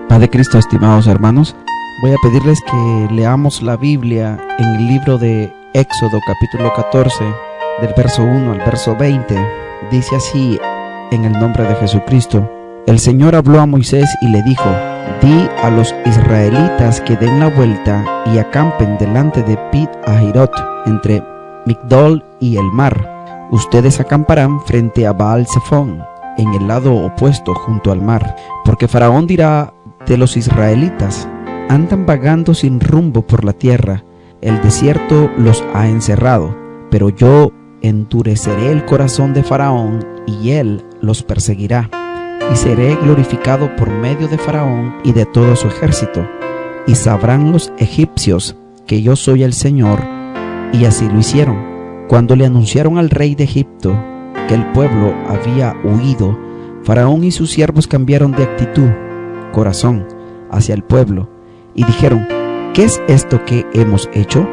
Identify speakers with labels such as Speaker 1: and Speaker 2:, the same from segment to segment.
Speaker 1: Paz de Cristo, estimados hermanos. Voy a pedirles que leamos la Biblia en el libro de Éxodo, capítulo 14, del verso 1 al verso 20. Dice así, en el nombre de Jesucristo: el Señor habló a Moisés y le dijo: di a los israelitas que den la vuelta y acampen delante de Pi-hahirot, entre Migdol y el mar. Ustedes acamparán frente a Baal-Zephón, en el lado opuesto junto al mar, porque Faraón dirá de los israelitas: andan vagando sin rumbo por la tierra, el desierto los ha encerrado. Pero yo endureceré el corazón de Faraón y él los perseguirá, y seré glorificado por medio de Faraón y de todo su ejército, y sabrán los egipcios que yo soy el Señor. Y así lo hicieron. Cuando le anunciaron al rey de Egipto que el pueblo había huido, Faraón y sus siervos cambiaron de corazón hacia el pueblo, y dijeron: ¿qué es esto que hemos hecho?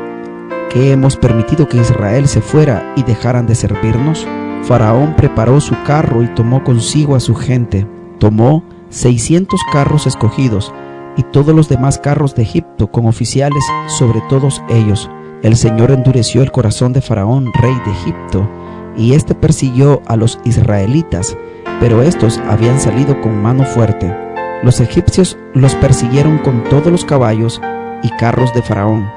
Speaker 1: ¿Que hemos permitido que Israel se fuera y dejaran de servirnos? Faraón preparó su carro y tomó consigo a su gente. Tomó 600 carros escogidos y todos los demás carros de Egipto, con oficiales sobre todos ellos. El Señor endureció el corazón de Faraón, rey de Egipto, y éste persiguió a los israelitas, pero estos habían salido con mano fuerte. Los egipcios los persiguieron con todos los caballos y carros de Faraón,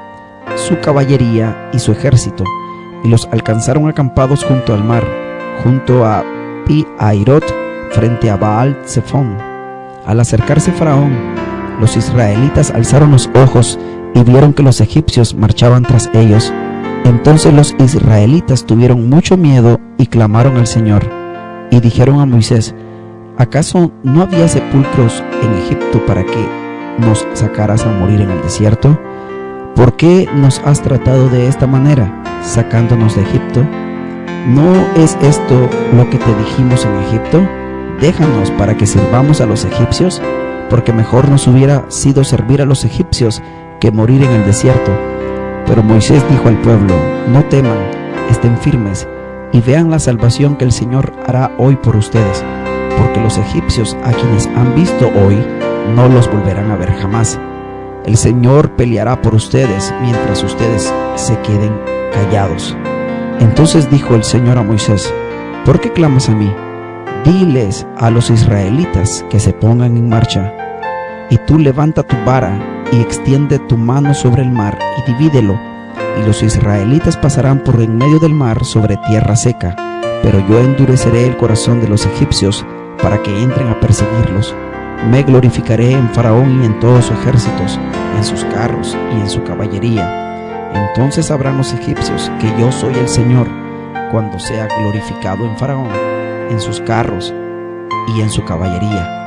Speaker 1: su caballería y su ejército, y los alcanzaron acampados junto al mar, junto a Pi-hahirot, frente a Baal-Zephón. Al acercarse Faraón, los israelitas alzaron los ojos y vieron que los egipcios marchaban tras ellos. Entonces los israelitas tuvieron mucho miedo y clamaron al Señor, y dijeron a Moisés: ¿acaso no había sepulcros en Egipto para que nos sacaras a morir en el desierto? ¿Por qué nos has tratado de esta manera, sacándonos de Egipto? ¿No es esto lo que te dijimos en Egipto? Déjanos para que sirvamos a los egipcios, porque mejor nos hubiera sido servir a los egipcios que morir en el desierto. Pero Moisés dijo al pueblo: no teman, estén firmes y vean la salvación que el Señor hará hoy por ustedes, porque los egipcios a quienes han visto hoy no los volverán a ver jamás. El Señor peleará por ustedes mientras ustedes se queden callados. Entonces dijo el Señor a Moisés: ¿por qué clamas a mí? Diles a los israelitas que se pongan en marcha. Y tú levanta tu vara y extiende tu mano sobre el mar y divídelo, y los israelitas pasarán por en medio del mar sobre tierra seca. Pero yo endureceré el corazón de los egipcios para que entren a perseguirlos. Me glorificaré en Faraón y en todos sus ejércitos, en sus carros y en su caballería. Entonces sabrán los egipcios que yo soy el Señor, cuando sea glorificado en Faraón, en sus carros y en su caballería.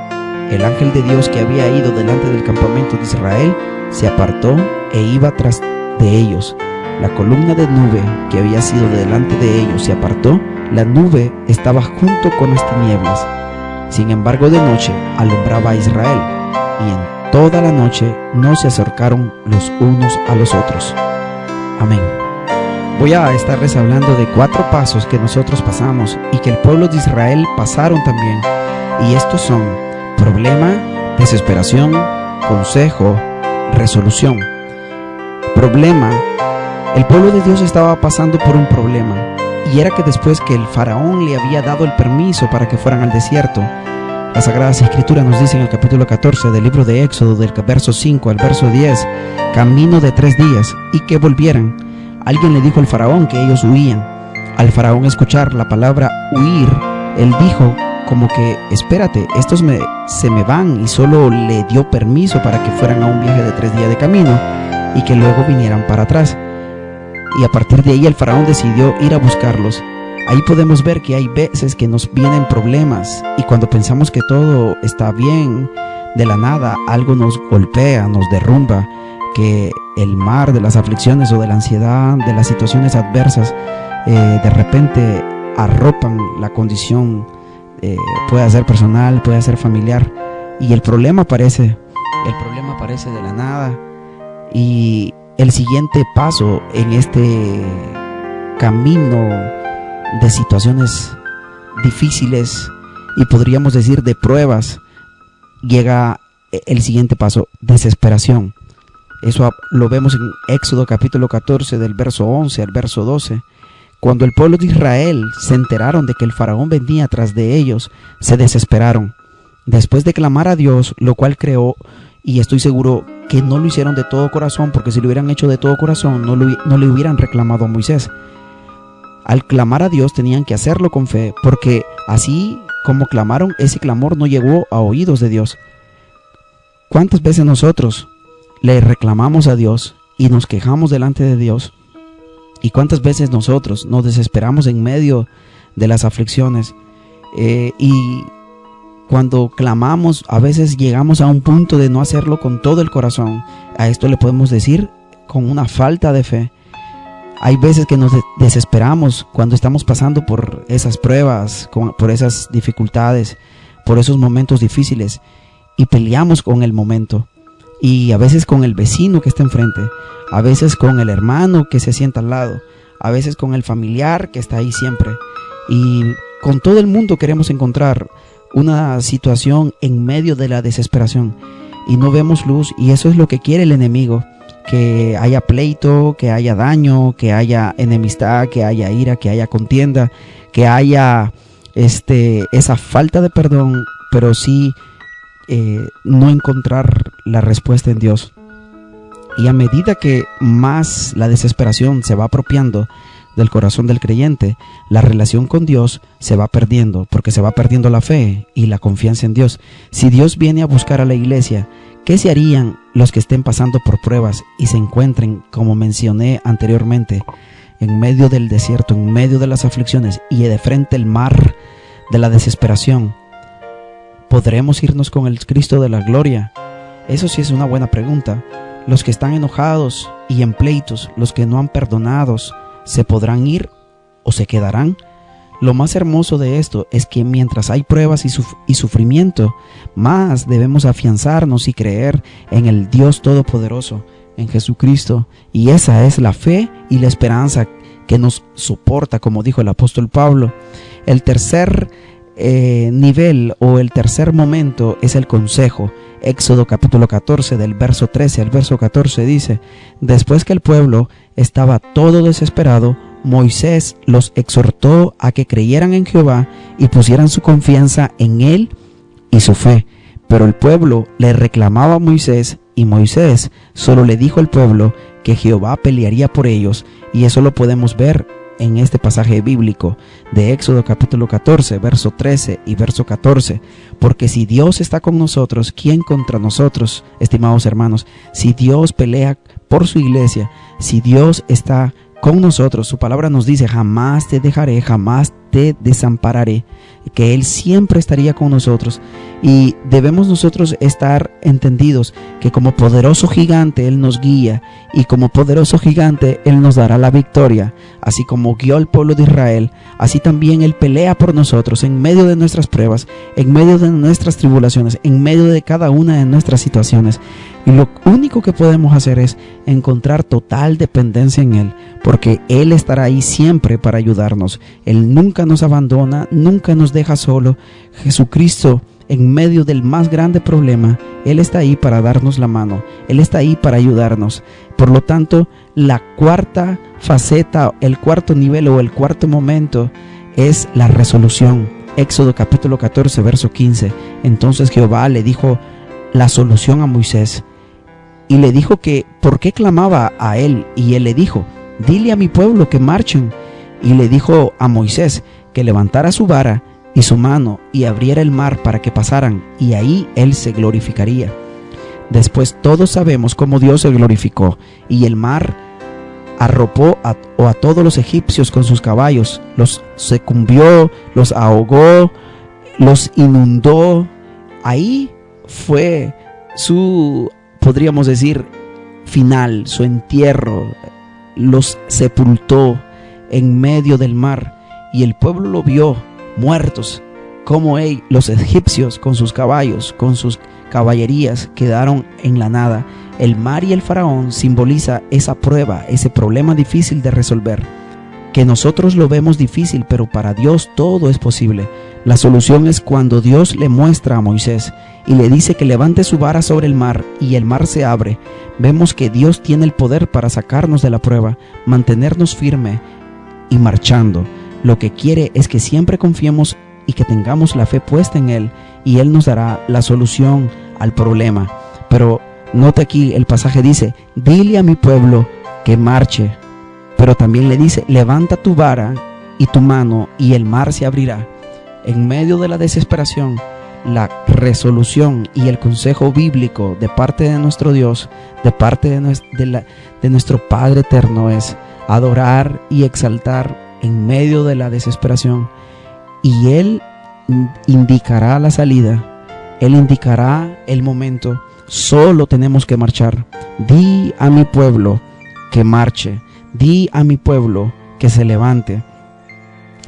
Speaker 1: El ángel de Dios que había ido delante del campamento de Israel se apartó e iba tras de ellos. La columna de nube que había sido delante de ellos se apartó. La nube estaba junto con las tinieblas. Sin embargo, de noche alumbraba a Israel, y en toda la noche no se acercaron los unos a los otros. Amén. Voy a estarles hablando de 4 pasos que nosotros pasamos y que el pueblo de Israel pasaron también. Y estos son: problema, desesperación, consejo, resolución. Problema. El pueblo de Dios estaba pasando por un problema, y era que después que el faraón le había dado el permiso para que fueran al desierto, las Sagradas Escrituras nos dicen en el capítulo 14 del libro de Éxodo, del verso 5 al verso 10, camino de 3 días, y que volvieran. Alguien le dijo al faraón que ellos huían. Al faraón escuchar la palabra huir, él dijo como que: espérate, estos se me van, y solo le dio permiso para que fueran a un viaje de 3 días de camino y que luego vinieran para atrás. Y a partir de ahí el faraón decidió ir a buscarlos. Ahí podemos ver que hay veces que nos vienen problemas, y cuando pensamos que todo está bien, de la nada algo nos golpea, nos derrumba, que el mar de las aflicciones o de la ansiedad, de las situaciones adversas, de repente arropan la condición, puede ser personal, puede ser familiar, y el problema aparece de la nada. Y el siguiente paso en este camino de situaciones difíciles y podríamos decir de pruebas, llega el siguiente paso, desesperación. Eso lo vemos en Éxodo capítulo 14 del verso 11 al verso 12. Cuando el pueblo de Israel se enteraron de que el faraón venía tras de ellos, se desesperaron. Después de clamar a Dios, lo cual creó, y estoy seguro que no lo hicieron de todo corazón, porque si lo hubieran hecho de todo corazón, no le hubieran reclamado a Moisés. Al clamar a Dios tenían que hacerlo con fe, porque así como clamaron, ese clamor no llegó a oídos de Dios. ¿Cuántas veces nosotros le reclamamos a Dios y nos quejamos delante de Dios? ¿Y cuántas veces nosotros nos desesperamos en medio de las aflicciones? Y cuando clamamos, a veces llegamos a un punto de no hacerlo con todo el corazón. A esto le podemos decir con una falta de fe. Hay veces que nos desesperamos cuando estamos pasando por esas pruebas, por esas dificultades, por esos momentos difíciles, y peleamos con el momento. Y a veces con el vecino que está enfrente, a veces con el hermano que se sienta al lado, a veces con el familiar que está ahí siempre. Y con todo el mundo queremos encontrar una situación en medio de la desesperación y no vemos luz, y eso es lo que quiere el enemigo, que haya pleito, que haya daño, que haya enemistad, que haya ira, que haya contienda, que haya esa falta de perdón, pero sí no encontrar la respuesta en Dios. Y a medida que más la desesperación se va apropiando del corazón del creyente, la relación con Dios se va perdiendo, porque se va perdiendo la fe y la confianza en Dios. Si Dios viene a buscar a la iglesia, ¿qué se harían los que estén pasando por pruebas y se encuentren, como mencioné anteriormente, en medio del desierto, en medio de las aflicciones y de frente al mar de la desesperación? ¿Podremos irnos con el Cristo de la gloria? Eso sí es una buena pregunta. Los que están enojados y en pleitos, los que no han perdonado, ¿se podrán ir o se quedarán? Lo más hermoso de esto es que mientras hay pruebas y sufrimiento, más debemos afianzarnos y creer en el Dios Todopoderoso, en Jesucristo. Y esa es la fe y la esperanza que nos soporta, como dijo el apóstol Pablo. El tercer nivel o el tercer momento es el consejo. Éxodo capítulo 14 del verso 13 al verso 14 dice: después que el pueblo estaba todo desesperado, Moisés los exhortó a que creyeran en Jehová y pusieran su confianza en él y su fe. Pero el pueblo le reclamaba a Moisés, y Moisés solo le dijo al pueblo que Jehová pelearía por ellos, y eso lo podemos ver en este pasaje bíblico de Éxodo capítulo 14, verso 13 y verso 14. Porque si Dios está con nosotros, ¿quién contra nosotros, estimados hermanos? Si Dios pelea por su iglesia, si Dios está con nosotros, su palabra nos dice: jamás te dejaré, jamás te desampararé, que Él siempre estaría con nosotros. Y debemos nosotros estar entendidos que como poderoso gigante Él nos guía, y como poderoso gigante Él nos dará la victoria. Así como guió al pueblo de Israel, así también Él pelea por nosotros en medio de nuestras pruebas, en medio de nuestras tribulaciones, en medio de cada una de nuestras situaciones. Y lo único que podemos hacer es encontrar total dependencia en Él, porque Él estará ahí siempre para ayudarnos. Él nunca nos abandona, nunca nos deja solo. Jesucristo, en medio del más grande problema, Él está ahí para darnos la mano, Él está ahí para ayudarnos. Por lo tanto, la cuarta faceta, el cuarto nivel o el cuarto momento es la resolución. Éxodo capítulo 14, verso 15. Entonces Jehová le dijo la solución a Moisés, y le dijo que por qué clamaba a él, y él le dijo: dile a mi pueblo que marchen. Y le dijo a Moisés que levantara su vara y su mano y abriera el mar para que pasaran, y ahí él se glorificaría. Después todos sabemos cómo Dios se glorificó, y el mar arropó a todos los egipcios con sus caballos, los sucumbió, los ahogó, los inundó. Ahí fue su, podríamos decir, final, su entierro. Los sepultó en medio del mar, y el pueblo lo vio muertos, como los egipcios con sus caballos, con sus caballerías, quedaron en la nada. El mar y el faraón simboliza esa prueba, ese problema difícil de resolver, que nosotros lo vemos difícil, pero para Dios todo es posible. La solución es cuando Dios le muestra a Moisés y le dice que levante su vara sobre el mar y el mar se abre. Vemos que Dios tiene el poder para sacarnos de la prueba, mantenernos firme y marchando. Lo que quiere es que siempre confiemos y que tengamos la fe puesta en Él, y Él nos dará la solución al problema. Pero note aquí, el pasaje dice: dile a mi pueblo que marche. Pero también le dice: levanta tu vara y tu mano y el mar se abrirá. En medio de la desesperación, la resolución y el consejo bíblico de parte de nuestro Dios, de parte de nuestro Padre eterno, es adorar y exaltar en medio de la desesperación, y Él indicará la salida, Él indicará el momento. Solo tenemos que marchar. Di a mi pueblo que marche, di a mi pueblo que se levante.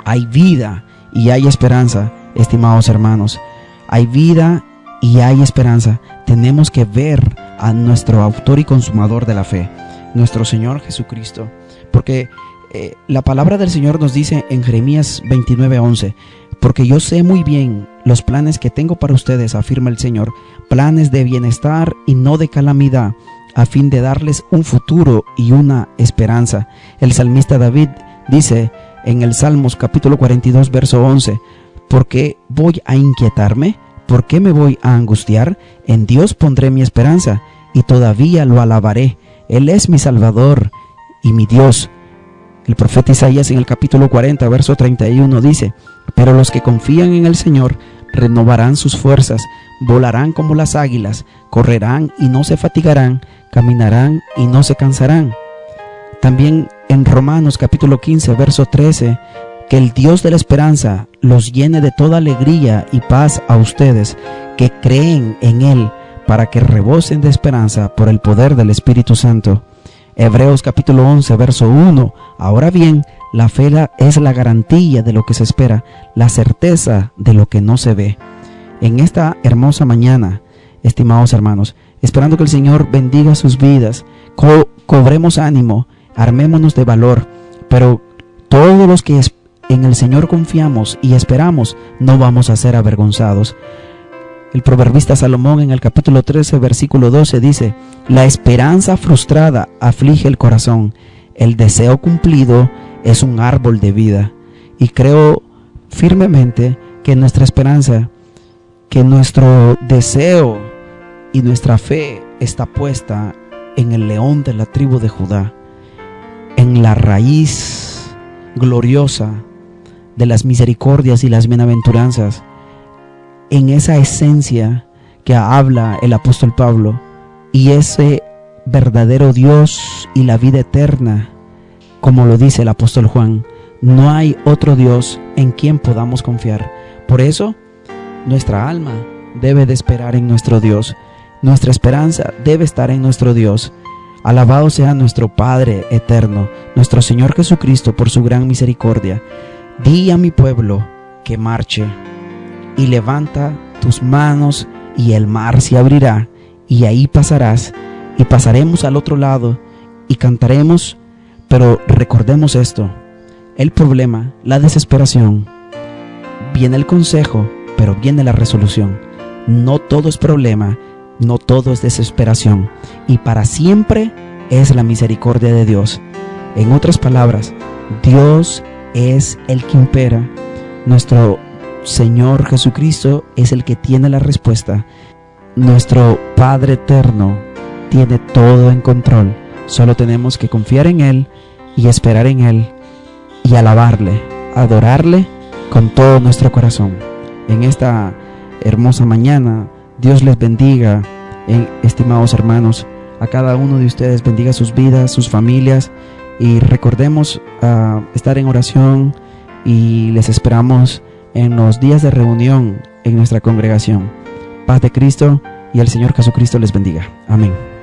Speaker 1: Hay vida y hay esperanza, estimados hermanos. Hay vida y hay esperanza. Tenemos que ver a nuestro autor y consumador de la fe, nuestro Señor Jesucristo, porque la palabra del Señor nos dice en Jeremías 29:11: porque yo sé muy bien los planes que tengo para ustedes, afirma el Señor, planes de bienestar y no de calamidad, a fin de darles un futuro y una esperanza. El salmista David dice en el Salmos capítulo 42 verso 11: ¿por qué voy a inquietarme? ¿Por qué me voy a angustiar? En Dios pondré mi esperanza y todavía lo alabaré. Él es mi Salvador y mi Dios. El profeta Isaías en el capítulo 40 verso 31 dice: pero los que confían en el Señor renovarán sus fuerzas, volarán como las águilas, correrán y no se fatigarán, caminarán y no se cansarán. También en Romanos capítulo 15 verso 13: que el Dios de la esperanza los llene de toda alegría y paz a ustedes que creen en Él, para que rebosen de esperanza por el poder del Espíritu Santo. Hebreos capítulo 11 verso 1: ahora bien, la fe es la garantía de lo que se espera, la certeza de lo que no se ve. En esta hermosa mañana, estimados hermanos, esperando que el Señor bendiga sus vidas, cobremos ánimo, armémonos de valor, pero todos los que en el Señor confiamos y esperamos, no vamos a ser avergonzados. El proverbista Salomón en el capítulo 13 versículo 12 dice: la esperanza frustrada aflige el corazón, el deseo cumplido es un árbol de vida. Y creo firmemente que nuestra esperanza, que nuestro deseo y nuestra fe está puesta en el león de la tribu de Judá, en la raíz gloriosa de las misericordias y las bienaventuranzas, en esa esencia que habla el apóstol Pablo, y ese verdadero Dios y la vida eterna, como lo dice el apóstol Juan. No hay otro Dios en quien podamos confiar. Por eso, nuestra alma debe de esperar en nuestro Dios. Nuestra esperanza debe estar en nuestro Dios. Alabado sea nuestro Padre eterno, nuestro Señor Jesucristo, por su gran misericordia. Di a mi pueblo que marche, y levanta tus manos y el mar se abrirá, y ahí pasarás, y pasaremos al otro lado y cantaremos. Pero recordemos esto: el problema, la desesperación, viene el consejo, pero viene la resolución. No todo es problema, no todo es desesperación, y para siempre es la misericordia de Dios. En otras palabras, Dios es el que impera. Nuestro Señor Jesucristo es el que tiene la respuesta. Nuestro Padre eterno tiene todo en control. Solo tenemos que confiar en Él y esperar en Él y alabarle, adorarle con todo nuestro corazón. En esta hermosa mañana, Dios les bendiga, estimados hermanos. A cada uno de ustedes bendiga sus vidas, sus familias, y recordemos estar en oración, y les esperamos en los días de reunión en nuestra congregación. Paz de Cristo y el Señor Jesucristo les bendiga. Amén.